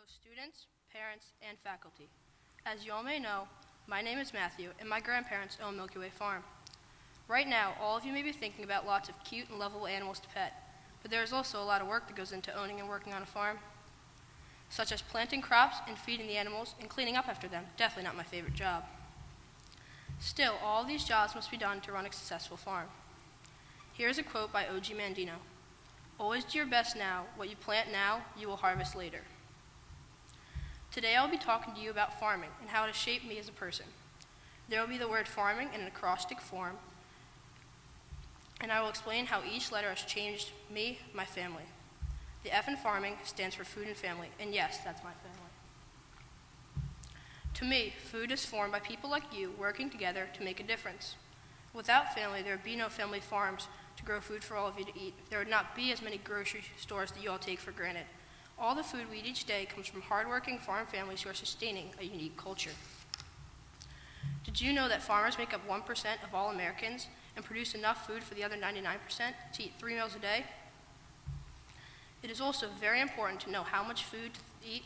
students, parents, and faculty. As you all may know, my name is Matthew, and my grandparents own Milky Way Farm. Right now, all of you may be thinking about lots of cute and lovable animals to pet, but there is also a lot of work that goes into owning and working on a farm, such as planting crops and feeding the animals and cleaning up after them. Definitely not my favorite job. Still, all of these jobs must be done to run a successful farm. Here's a quote by O.G. Mandino. "Always do your best now. What you plant now, you will harvest later." Today I'll be talking to you about farming and how it has shaped me as a person. There will be the word farming in an acrostic form, and I will explain how each letter has changed me, my family. The F in farming stands for food and family, and yes, that's my family. To me, food is formed by people like you working together to make a difference. Without family, there would be no family farms to grow food for all of you to eat. There would not be as many grocery stores that you all take for granted. All the food we eat each day comes from hardworking farm families who are sustaining a unique culture. Did you know that farmers make up 1% of all Americans and produce enough food for the other 99% to eat 3 meals a day? It is also very important to know how much food to eat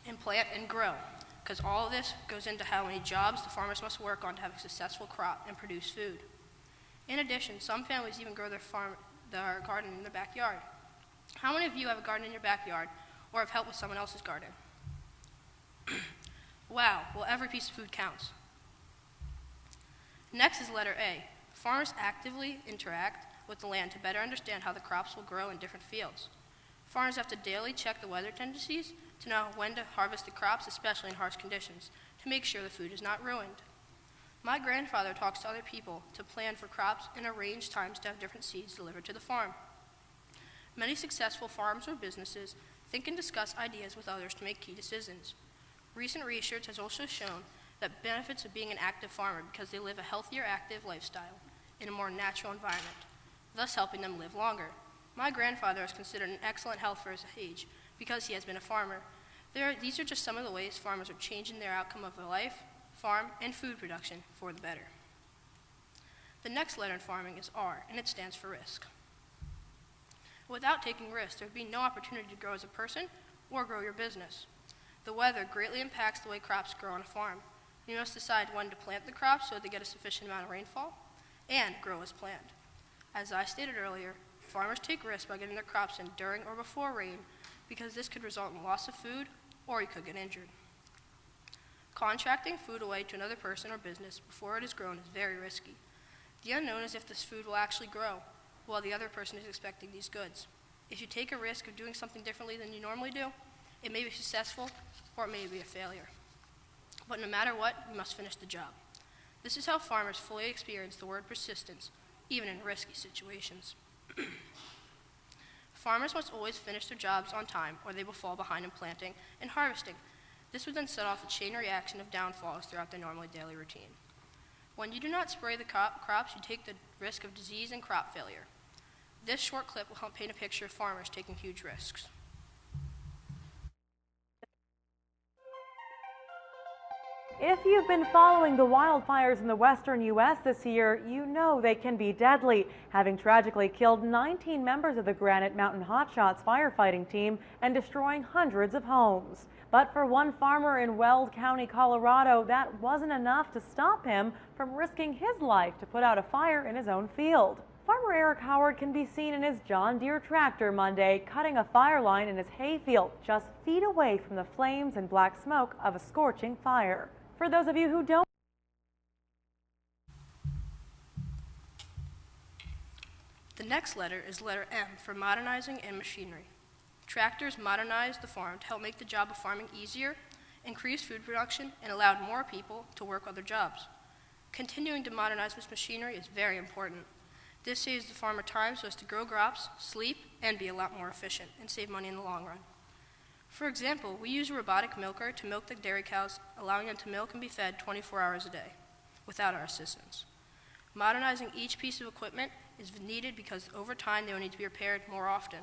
and plant and grow, because all of this goes into how many jobs the farmers must work on to have a successful crop and produce food. In addition, some families even grow their garden in their backyard. How many of you have a garden in your backyard or have helped with someone else's garden? Wow, well, every piece of food counts. Next is letter A. Farmers actively interact with the land to better understand how the crops will grow in different fields. Farmers have to daily check the weather tendencies to know when to harvest the crops, especially in harsh conditions, to make sure the food is not ruined. My grandfather talks to other people to plan for crops and arrange times to have different seeds delivered to the farm. Many successful farms or businesses think and discuss ideas with others to make key decisions. Recent research has also shown that benefits of being an active farmer because they live a healthier, active lifestyle in a more natural environment, thus helping them live longer. My grandfather is considered in excellent health for his age because he has been a farmer. These are just some of the ways farmers are changing their outcome of their life, farm, and food production for the better. The next letter in farming is R, and it stands for risk. Without taking risks, there would be no opportunity to grow as a person or grow your business. The weather greatly impacts the way crops grow on a farm. You must decide when to plant the crops so they get a sufficient amount of rainfall and grow as planned. As I stated earlier, farmers take risks by getting their crops in during or before rain because this could result in loss of food or you could get injured. Contracting food away to another person or business before it is grown is very risky. The unknown is if this food will actually grow while the other person is expecting these goods. If you take a risk of doing something differently than you normally do, it may be successful or it may be a failure. But no matter what, you must finish the job. This is how farmers fully experience the word persistence, even in risky situations. Farmers must always finish their jobs on time or they will fall behind in planting and harvesting. This would then set off a chain reaction of downfalls throughout their normal daily routine. When you do not spray the crops, you take the risk of disease and crop failure. This short clip will help paint a picture of farmers taking huge risks. If you've been following the wildfires in the western U.S. this year, you know they can be deadly, having tragically killed 19 members of the Granite Mountain Hotshots firefighting team and destroying hundreds of homes. But for one farmer in Weld County, Colorado, that wasn't enough to stop him from risking his life to put out a fire in his own field. Farmer Eric Howard can be seen in his John Deere tractor Monday cutting a fire line in his hayfield just feet away from the flames and black smoke of a scorching fire. For those of you who don't, the next letter is letter M for modernizing and machinery. Tractors modernized the farm to help make the job of farming easier, increase food production, and allowed more people to work other jobs. Continuing to modernize this machinery is very important. This saves the farmer time so as to grow crops, sleep, and be a lot more efficient and save money in the long run. For example, we use a robotic milker to milk the dairy cows, allowing them to milk and be fed 24 hours a day without our assistance. Modernizing each piece of equipment is needed because over time they will need to be repaired more often.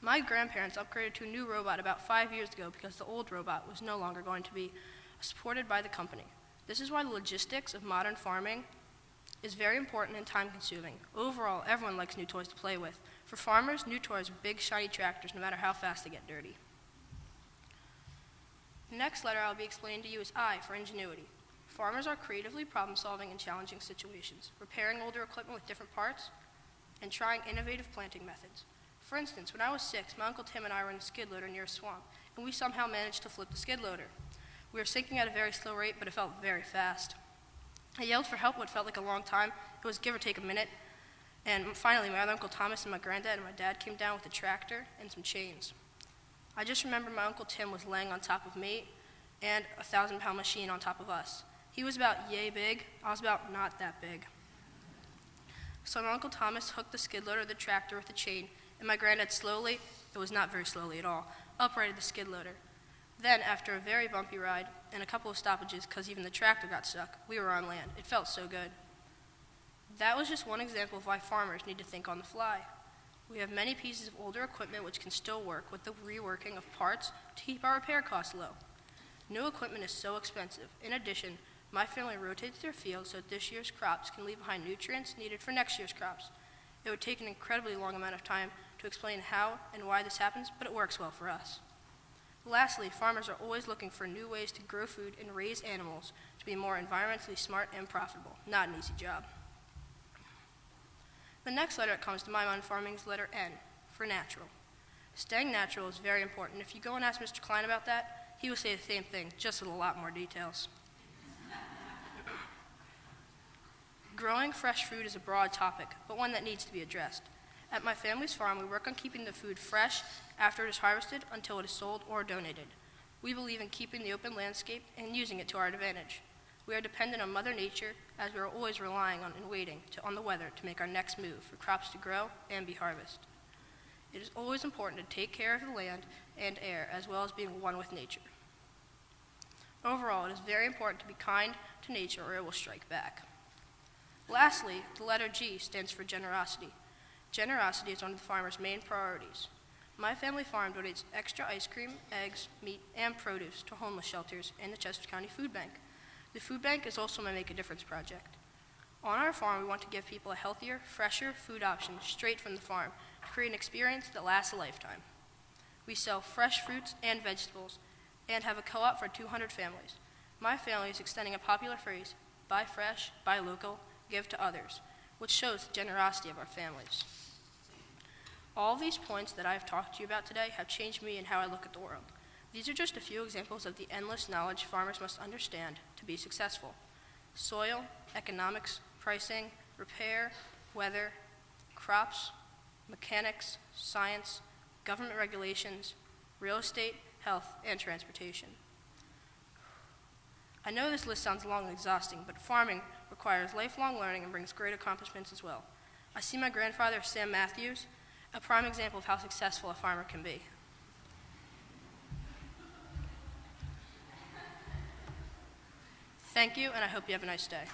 My grandparents upgraded to a new robot about 5 years ago because the old robot was no longer going to be supported by the company. This is why the logistics of modern farming is very important and time-consuming. Overall, everyone likes new toys to play with. For farmers, new toys are big, shiny tractors, no matter how fast they get dirty. The next letter I'll be explaining to you is I for ingenuity. Farmers are creatively problem-solving in challenging situations, repairing older equipment with different parts, and trying innovative planting methods. For instance, when I was 6, my Uncle Tim and I were in a skid loader near a swamp, and we somehow managed to flip the skid loader. We were sinking at a very slow rate, but it felt very fast. I yelled for help what felt like a long time. It was give or take a minute. And finally, my other Uncle Thomas and my granddad and my dad came down with a tractor and some chains. I just remember my Uncle Tim was laying on top of me and a 1,000-pound machine on top of us. He was about yay big. I was about not that big. So my Uncle Thomas hooked the skid loader of the tractor with a chain, and my granddad slowly, it was not very slowly at all, uprighted the skid loader. Then, after a very bumpy ride and a couple of stoppages because even the tractor got stuck, we were on land. It felt so good. That was just one example of why farmers need to think on the fly. We have many pieces of older equipment which can still work with the reworking of parts to keep our repair costs low. New equipment is so expensive. In addition, my family rotates their fields so that this year's crops can leave behind nutrients needed for next year's crops. It would take an incredibly long amount of time to explain how and why this happens, but it works well for us. Lastly, farmers are always looking for new ways to grow food and raise animals to be more environmentally smart and profitable. Not an easy job. The next letter that comes to my mind in farming is letter N, for natural. Staying natural is very important. If you go and ask Mr. Klein about that, he will say the same thing, just with a lot more details. Growing fresh food is a broad topic, but one that needs to be addressed. At my family's farm, we work on keeping the food fresh after it is harvested until it is sold or donated. We believe in keeping the open landscape and using it to our advantage. We are dependent on Mother Nature, as we are always relying on and waiting on the weather to make our next move for crops to grow and be harvested. It is always important to take care of the land and air, as well as being one with nature. Overall, it is very important to be kind to nature or it will strike back. Lastly, the letter G stands for generosity. Generosity is one of the farmer's main priorities. My family farm donates extra ice cream, eggs, meat, and produce to homeless shelters and the Chester County Food Bank. The food bank is also my Make a Difference project. On our farm, we want to give people a healthier, fresher food option straight from the farm to create an experience that lasts a lifetime. We sell fresh fruits and vegetables and have a co-op for 200 families. My family is extending a popular phrase, buy fresh, buy local, give to others, which shows the generosity of our families. All of these points that I have talked to you about today have changed me and how I look at the world. These are just a few examples of the endless knowledge farmers must understand to be successful. Soil, economics, pricing, repair, weather, crops, mechanics, science, government regulations, real estate, health, and transportation. I know this list sounds long and exhausting, but farming requires lifelong learning and brings great accomplishments as well. I see my grandfather, Sam Matthews, a prime example of how successful a farmer can be. Thank you, and I hope you have a nice day.